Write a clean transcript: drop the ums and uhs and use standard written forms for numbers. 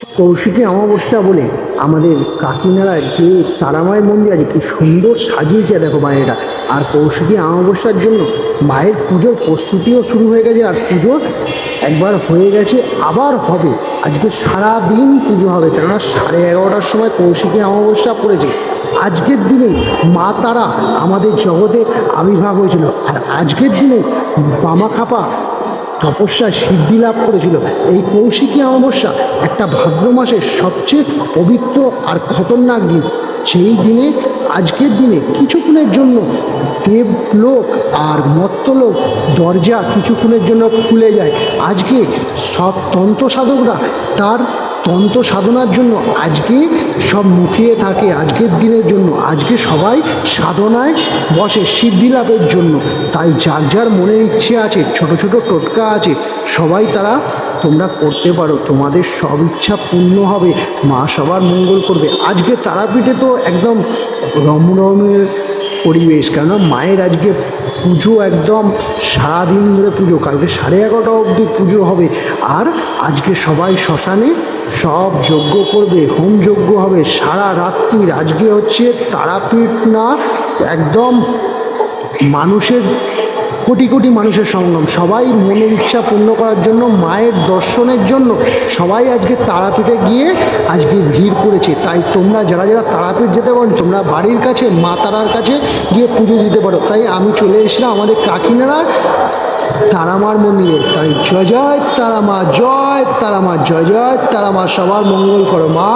কৌশিকী অমাবস্যা বলে আমাদের কাকিনাড়ার যে তারামায়ের মন্দির আছে কি সুন্দর সাজিয়েছে দেখো মায়েরা। আর কৌশিকী অমাবস্যার জন্য মায়ের পুজোর প্রস্তুতিও শুরু হয়ে গেছে। আর পুজো একবার হয়ে গেছে, আবার হবে। আজকে সারা দিন পুজো হবে, কেননা 11:30টার সময় কৌশিকী অমাবস্যা পড়েছে। আজকের দিনে মা তারা আমাদের জগতে আবির্ভাব হয়েছিল। আর আজকের দিনে বামাখ্যাপা তপস্যায় সিদ্ধি লাভ করেছিল। এই কৌশিকী অমাবস্যা একটা ভাদ্র মাসের সবচেয়ে পবিত্র আর খতরনাক দিন। সেই দিনে আজকের দিনে কিছুক্ষণের জন্য দেবলোক আর মর্ত্যলোক দরজা কিছুক্ষণের জন্য খুলে যায়। আজকে সব তন্ত্র সাধকরা তার তন্ত্র সাধনার জন্য আজকে সব মুখিয়ে থাকে। আজকের দিনের জন্য আজকে সবাই সাধনায় বসে সিদ্ধি লাভের জন্য। তাই যার যার মনের ইচ্ছে আছে, ছোট ছোট টোটকা আছে, সবাই তারা তোমরা করতে পারো। তোমাদের সব ইচ্ছা পূর্ণ হবে, মা সবার মঙ্গল করবে। আজকে তারাপীঠে তো একদম রমরমের পরিবেশ, কেন মায়ের আজকে পুজো একদম সারাদিন ধরে পুজো, কালকে 11:30 অবধি পুজো হবে। আর আজকে সবাই শ্মশানে সব যজ্ঞ করবে, হোম যজ্ঞ হবে সারা রাত্রির। আজকে হচ্ছে তারাপীঠ না একদম মানুষের কোটি কোটি মানুষের সঙ্গম। সবাই মনের ইচ্ছা পূর্ণ করার জন্য, মায়ের দর্শনের জন্য সবাই আজকে তারাপীঠে গিয়ে আজকে ভিড় করেছে। তাই তোমরা যারা যারা তারাপীঠ যেতে পারো, তোমরা বাড়ির কাছে মা তারার কাছে গিয়ে পুজো দিতে পারো। তাই আমি চলে এসেছিলাম আমাদের কাকিনাড়ার তারামার মন্দিরে। তাই জয় জয় তারামা, জয় তারামা, জয় জয় তারামা, সবার মঙ্গল করো মা।